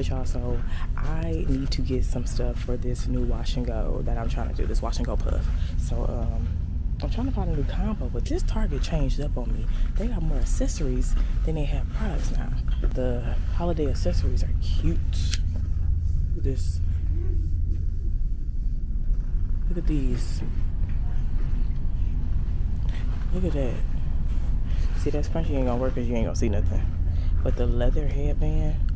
Alright y'all, so I need to get some stuff for this new wash and go that I'm trying to do, this wash and go puff. So I'm trying to find a new combo, but this Target changed up on me. They got more accessories than they have products now. The holiday accessories are cute. Look at this. Look at these. Look at that. See, that scrunchie ain't gonna work because you ain't gonna see nothing. But the leather headband,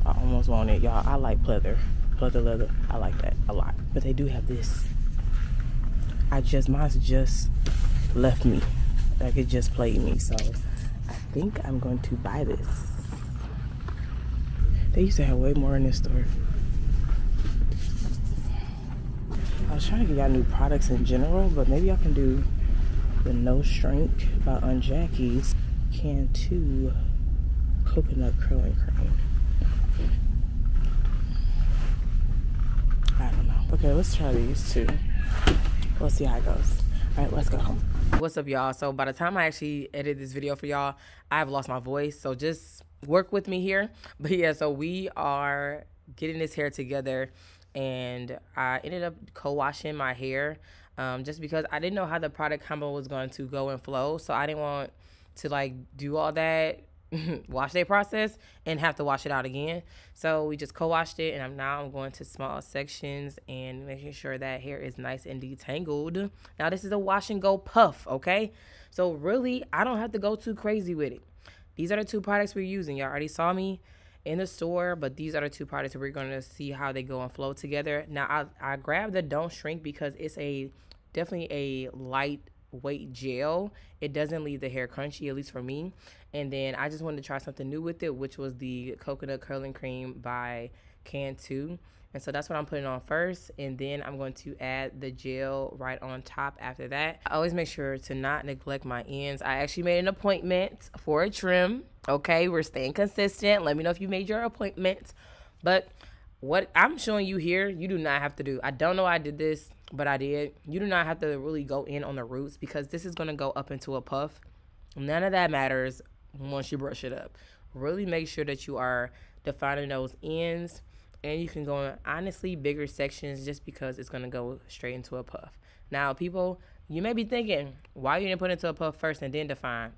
I almost want it, y'all. I like pleather leather. I like that a lot. But they do have this. Mine's just left me. Like, it just played me. So I think I'm going to buy this. They used to have way more in this store. I was trying to get y'all new products in general, but maybe I can do the No Shrink by Jackie's Can2 Coconut Curling Cream. I don't know. Okay, let's try these two. Let's see how it goes. All right, let's go home. What's up, y'all? So by the time I actually edit this video for y'all, I've lost my voice. So just work with me here. But yeah, so we are getting this hair together, and I ended up co-washing my hair just because I didn't know how the product combo was going to go and flow. So I didn't want to like do all that wash day process and have to wash it out again. So we just co-washed it, and I'm going to small sections and making sure that hair is nice and detangled. Now this is a wash and go puff, okay? So really, I don't have to go too crazy with it. These are the two products we're using. Y'all already saw me in the store, but these are the two products that we're going to see how they go and flow together. Now I grabbed the Don't Shrink because it's definitely a lightweight gel. It doesn't leave the hair crunchy, at least for me. And then I just wanted to try something new with it, which was the Coconut Curling Cream by Can2. And so that's what I'm putting on first, and then I'm going to add the gel right on top after that. I always make sure to not neglect my ends. I actually made an appointment for a trim. Okay, we're staying consistent. Let me know if you made your appointment. But what I'm showing you here, you do not have to do. I don't know I did this, but I did. You do not have to really go in on the roots because this is going to go up into a puff. None of that matters once you brush it up. Really make sure that you are defining those ends, and you can go in honestly bigger sections just because it's going to go straight into a puff. Now, people, you may be thinking, why you didn't put it into a puff first and then define?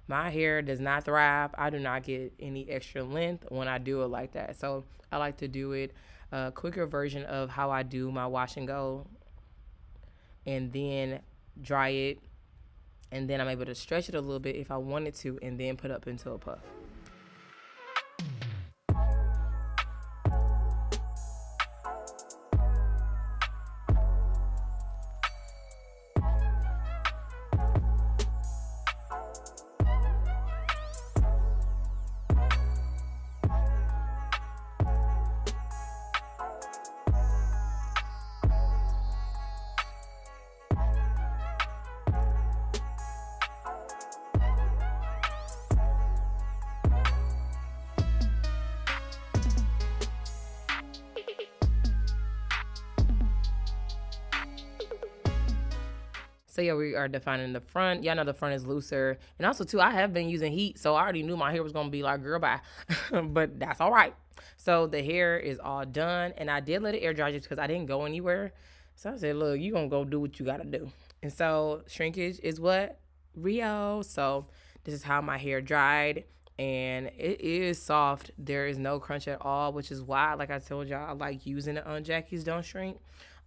My hair does not thrive. I do not get any extra length when I do it like that. So I like to do it a quicker version of how I do my wash and go, and then dry it, and then I'm able to stretch it a little bit if I wanted to, and then put up into a puff. So yeah, we are defining the front. Y'all know the front is looser. And also too, I have been using heat, so I already knew my hair was gonna be like, girl, bye. But that's all right. So the hair is all done, and I did let it air dry just because I didn't go anywhere. So I said, look, you gonna go do what you gotta do. And so shrinkage is what? Rio. So this is how my hair dried, and it is soft. There is no crunch at all, which is why, like I told y'all, I like using the Jackie's Don't Shrink.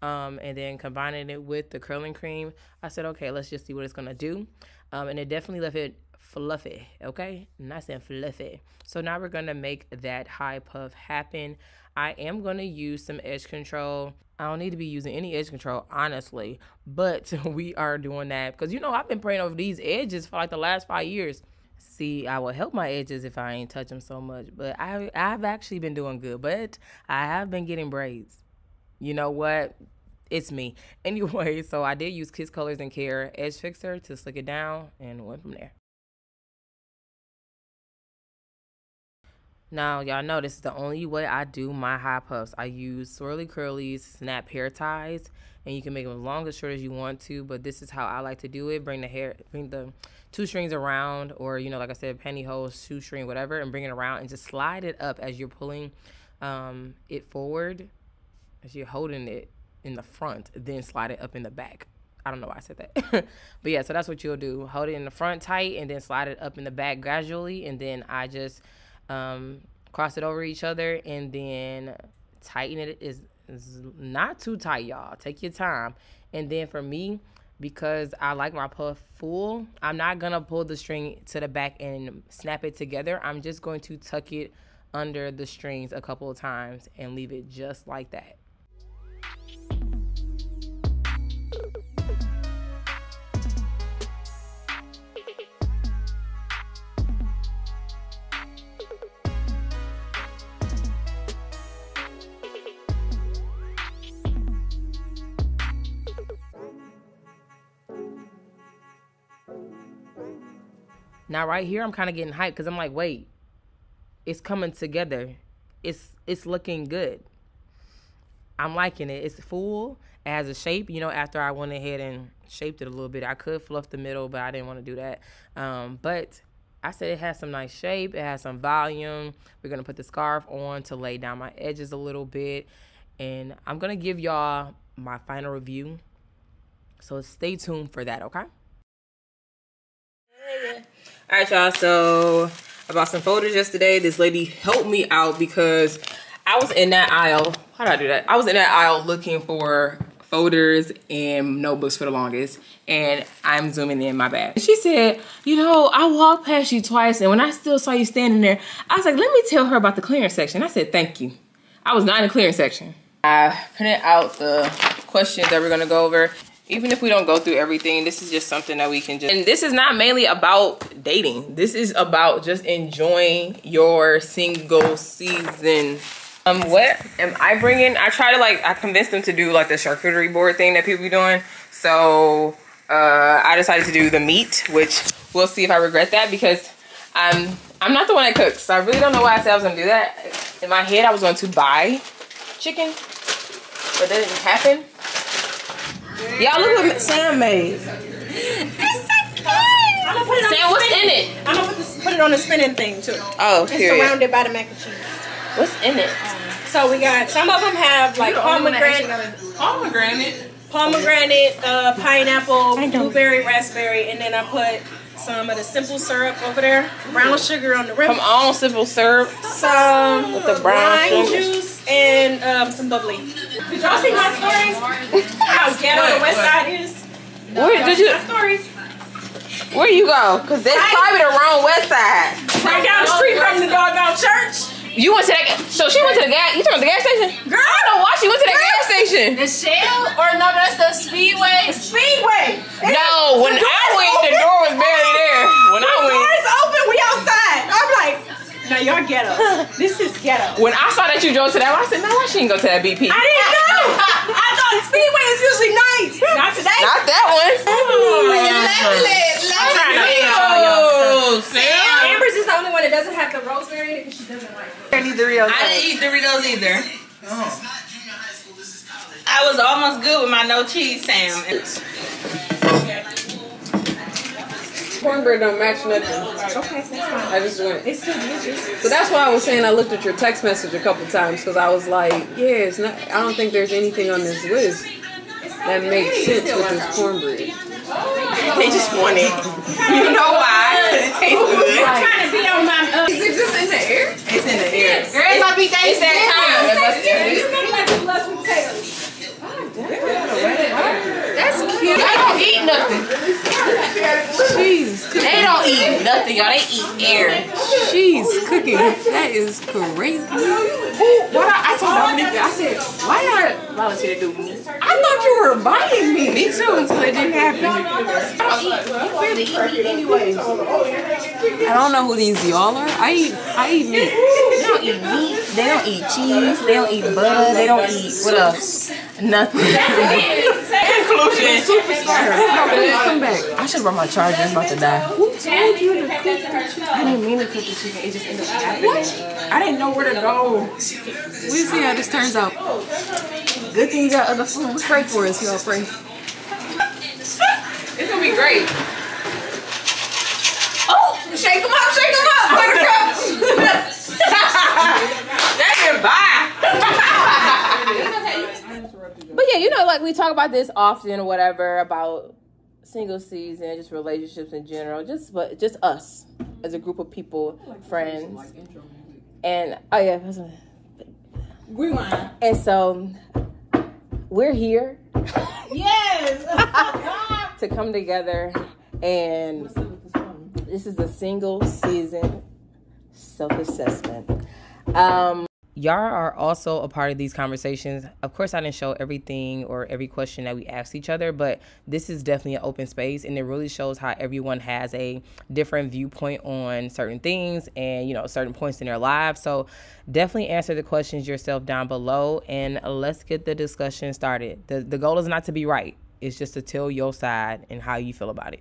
And then combining it with the curling cream, I said, okay, let's just see what it's gonna do. And it definitely left it fluffy, okay? Nice and fluffy. So now we're gonna make that high puff happen. I am gonna use some edge control. I don't need to be using any edge control, honestly, but we are doing that because, you know, I've been praying over these edges for like the last 5 years. See, I will help my edges if I ain't touch them so much, but I've actually been doing good, but I have been getting braids. You know what? It's me. Anyway, so I did use Kiss Colors and Care Edge Fixer to slick it down and went from there. Now, y'all know this is the only way I do my high puffs. I use swirly curlies, snap hair ties, and you can make them as long as short as you want to, but this is how I like to do it. Bring the 2 strings around, or, you know, like I said, pantyhose, shoestring, whatever, and bring it around and just slide it up as you're pulling it forward, as you're holding it in the front, then slide it up in the back. I don't know why I said that. But yeah, so that's what you'll do. Hold it in the front tight and then slide it up in the back gradually, and then I just cross it over each other and then tighten it. Is not too tight, y'all. Take your time. And then for me, because I like my puff full, I'm not gonna pull the string to the back and snap it together. I'm just going to tuck it under the strings a couple of times and leave it just like that. Now right here, I'm kind of getting hyped because I'm like, wait, it's coming together. It's looking good. I'm liking it. It's full. It has a shape. You know, after I went ahead and shaped it a little bit, I could fluff the middle, but I didn't want to do that. But I said it has some nice shape. It has some volume. We're going to put the scarf on to lay down my edges a little bit. And I'm going to give y'all my final review. So stay tuned for that, okay? All right, y'all, so I bought some folders yesterday. This lady helped me out because I was in that aisle. How did I do that? I was in that aisle looking for folders and notebooks for the longest, and I'm zooming in, my bad. She said, you know, I walked past you twice, and when I still saw you standing there, I was like, let me tell her about the clearance section. I said, thank you. I was not in the clearance section. I printed out the questions that we're gonna go over. Even if we don't go through everything, this is just something that we can just, and this is not mainly about dating. This is about just enjoying your single season. What am I bringing? I try to I convinced them to do like the charcuterie board thing that people be doing. So I decided to do the meat, which we'll see if I regret that because I'm not the one that cooks. So I really don't know why I said I was gonna do that. In my head, I was going to buy chicken, but that didn't happen. Y'all look what Sam made. It's so cute. Sam, what's in it? I'm gonna put it on the spinning thing too. Oh, it's surrounded by the mac and cheese. What's in it? So we got, some of them have like pomegranate, pineapple, blueberry, raspberry, and then I put some of the simple syrup over there. Brown sugar on the rim. Come on, simple syrup. Some with the brown lime sugar juice and some bubbly. Did y'all see my story? How ghetto the west side is? Where did you? My story. Where you go? Cause that's probably the wrong west side. Right down the street from the doggone church. You went to that. So she went to the gas. You talking about the gas station? Girl, I don't know why she went to the gas station. The Shell or no? That's the Speedway. The Speedway. No, when I went, the door was barely there. When I went, the door's open. We outside. I'm like, now y'all ghetto. This is ghetto. When I saw that you drove to that one, I said, no, why she didn't go to that BP? I didn't know. I thought the Speedway is usually nice. Not today. Not that one. Sam. Amber's is the only one that doesn't have the rosemary in it because she doesn't like it. I didn't eat Doritos either. I was almost good with my no cheese Sam. Cornbread don't match nothing. Okay, that's fine. I just went. It's still delicious. So that's why I was saying I looked at your text message a couple times because I was like, yeah, it's not. I don't think there's anything on this list that makes sense with this cornbread. They just want it. You know why? It tastes good. I'm trying to be on my. Is it just in the air? It's in the air. Girl, it's my birthday. It's that time. You make like people love sweet potatoes. That's cute. They don't eat nothing. She's cooking. They don't eat nothing, y'all. They eat air. She's cooking. That is crazy. I told Dominique, I said, why y'all volunteer to do me? I thought you were buying me. Me too, until it didn't happen. I don't eat anyways. I don't know who these y'all are. I eat meat. They don't eat meat. They don't eat cheese. They don't eat butter. They don't eat, what else? Nothing. Conclusion. Superstar. Come back. should have brought my charger. It's about to die. Who told you to cook the chicken? I didn't mean to cook the chicken. It just ended up happening. What? I didn't know where to go. We'll see how this turns out. Good thing you got other food. Pray for us, y'all. Pray. It's gonna be great. Oh, shake them up, Buttercup. That bye. But yeah, you know, like we talk about this often or whatever about single season, just relationships in general, just us as a group of people, friends, and oh yeah, Rewind. and so we're here. Yes. To come together, and this is a single season self-assessment. Y'all are also a part of these conversations. Of course, I didn't show everything or every question that we asked each other, but this is definitely an open space, and it really shows how everyone has a different viewpoint on certain things and, you know, certain points in their lives. So definitely answer the questions yourself down below, and let's get the discussion started. The goal is not to be right. It's just to tell your side and how you feel about it.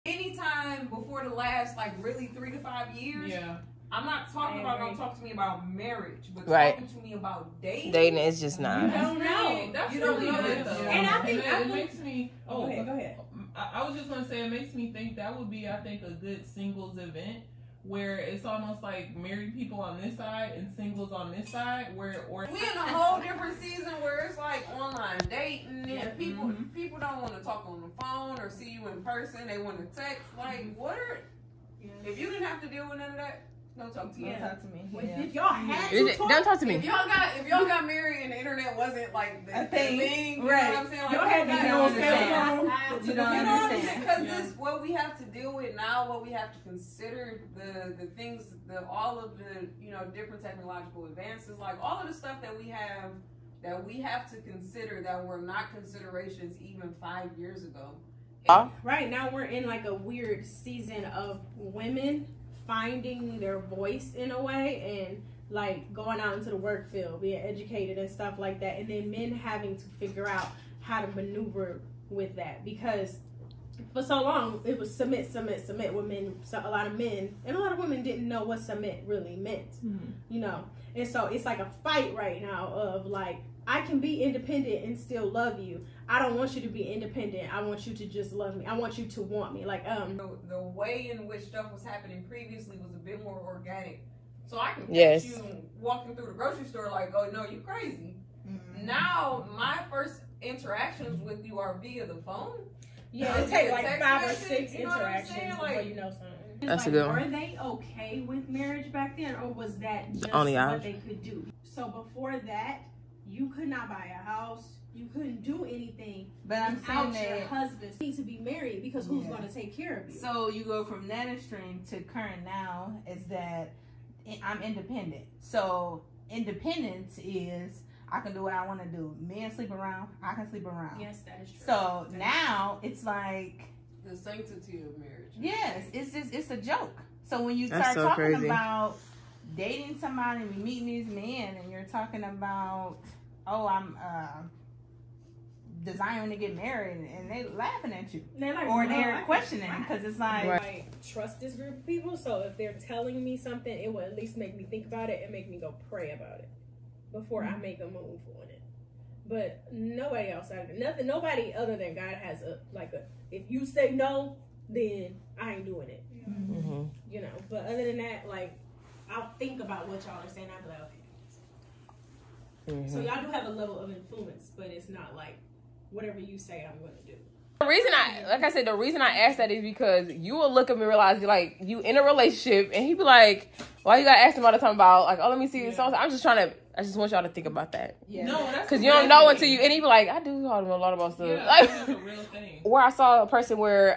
Anytime before the last, like, really 3 to 5 years. Yeah. I'm not talking about, don't talk to me about marriage, but talking to me about dating. Dating is just not. You don't know. You don't know that, though. And I think it makes me. Oh, go ahead. I was just gonna say it makes me think that would be, I think, a good singles event where it's almost like married people on this side and singles on this side. Or we in a whole different season where it's like online dating and people don't want to talk on the phone or see you in person. They want to text. Like, what are? If you didn't have to deal with none of that. Don't talk to me. Don't talk to me. If y'all had to talk, don't talk to me. If y'all got married and the internet wasn't like the thing, you know what I'm saying? Like, y'all had to deal with You don't understand. Because what we have to deal with now, what we have to consider, the things, all of the, you know, different technological advances, like all of the stuff that we have to consider that were not considerations even 5 years ago. Right now we're in like a weird season of women finding their voice in a way and like going out into the work field, being educated and stuff like that, and then men having to figure out how to maneuver with that, because for so long it was submit with men. So a lot of men and a lot of women didn't know what submit really meant, you know, and so it's like a fight right now of like, I can be independent and still love you. I don't want you to be independent. I want you to just love me. I want you to want me. Like, the way in which stuff was happening previously was a bit more organic. So I can catch you walking through the grocery store like, oh no, you crazy. Now my first interactions with you are via the phone. Yeah, it takes like 5 or 6 interactions before you know something. That's a good one. Were they okay with marriage back then, or was that just only what they could do? So before that, you could not buy a house. You couldn't do anything. But I'm saying that your husband need to be married, because who's going to take care of you? So you go from NanaString to current now is that I'm independent. So independence is I can do what I want to do. Men sleep around, I can sleep around. Yes, that is true. So now it's like the sanctity of marriage. Yes, it's a joke. So when you start talking about dating somebody and meeting these men, and you're talking about, oh, I'm desiring to get married, and they laughing at you, like, or they're questioning, because it's like, I trust this group of people, so if they're telling me something, it will at least make me think about it and make me go pray about it before I make a move on it. But nobody outside of it, nobody other than God has if you say no, then I ain't doing it. You know, but other than that, like, I'll think about what y'all are saying. I'll be like, okay. So y'all do have a level of influence, but it's not like whatever you say I'm going to do. The reason the reason I asked that is because you will look at me and realize you're like, you in a relationship, and he be like, why you gotta ask him all the time about, like, oh, let me see this. So I just want y'all to think about that. Yeah. No, because you don't know until you, and he be like, I do talk to him a lot about stuff. Yeah, like, that's a real thing. Where I saw a person where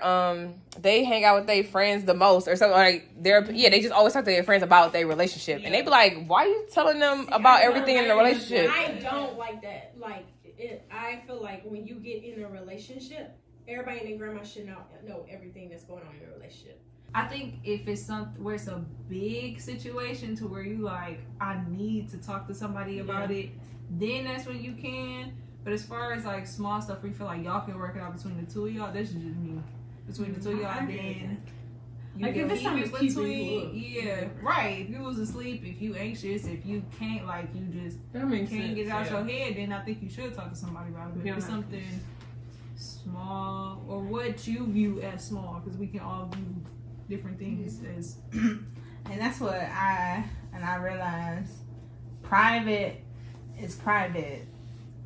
they hang out with their friends the most, or something, like they just always talk to their friends about their relationship, and they be like, why are you telling them about everything in the relationship? I don't like that. Like, I feel like when you get in a relationship, everybody and their grandma should know everything that's going on in the relationship. I think if it's where it's a big situation to where you like, I need to talk to somebody about it, then that's when you can. But as far as like small stuff where you feel like y'all can work it out between the two of y'all, this is just me. between the two of y'all, then you Like, can if it's keep something it that's keeping between. you up. Yeah, right. If you was asleep, if you anxious, if you can't, like, you just That makes can't sense, get it out yeah. your head, then I think you should talk to somebody about it. But if it's something small, or what you view as small, because we can all view different things as. And that's what I realized. Private is private.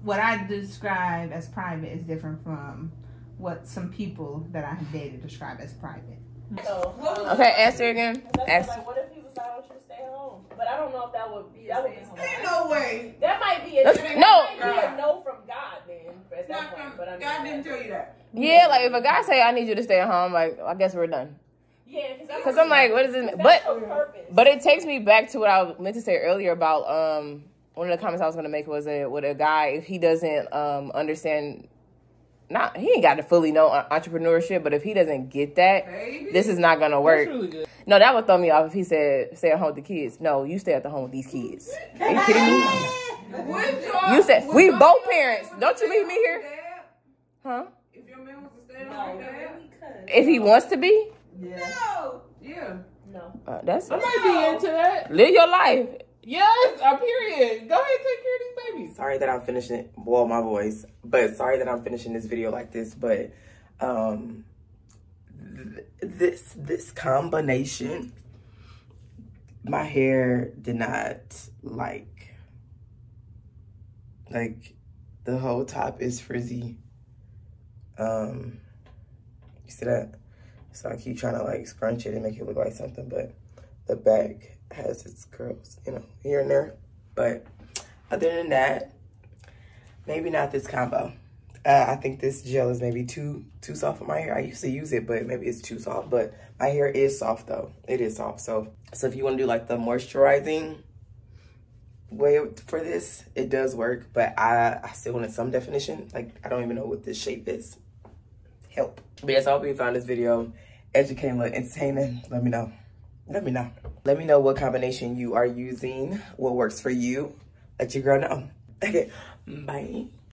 What I describe as private is different from what some people that I have dated describe as private. Okay, answer again. Ask. Like, what if he was like, I want you to stay home? But I don't know if that would be. That would be No way. That might be a No. no from God then. At that point. But I mean, God didn't tell you that. Yeah, like if a guy say I need you to stay at home, like I guess we're done. Yeah, Because I'm like, what is it? But it takes me back to what I meant to say earlier about one of the comments I was gonna make was with a guy, if he doesn't understand, he ain't got to fully know entrepreneurship, but if he doesn't get that, this is not gonna work. That's really good. No, that would throw me off if he said stay at home with the kids. No, you stay at the home with these kids. Are you kidding me? You said we both parents. Don't you leave me here? Huh? If your man was to stay at home, If he wants to be? yeah. That's I might be into that. live your life. Yes, a period. Go ahead, take care of these babies. Sorry that I'm finishing it. Well, my voice. But sorry that I'm finishing this video like this. But this combination, my hair did not like the whole top is frizzy. You see that? So I keep trying to like scrunch it and make it look like something, but the back has its curls, you know, here and there. But other than that, maybe not this combo. I think this gel is maybe too soft for my hair. I used to use it, but maybe it's too soft. But my hair is soft though. It is soft. So if you want to do like the moisturizing way for this, it does work. But I still wanted some definition. Like I don't even know what this shape is. Help. But yes, I hope you found this video educating, entertaining. Let me know. Let me know. Let me know what combination you are using, what works for you. Let your girl know. Okay, bye.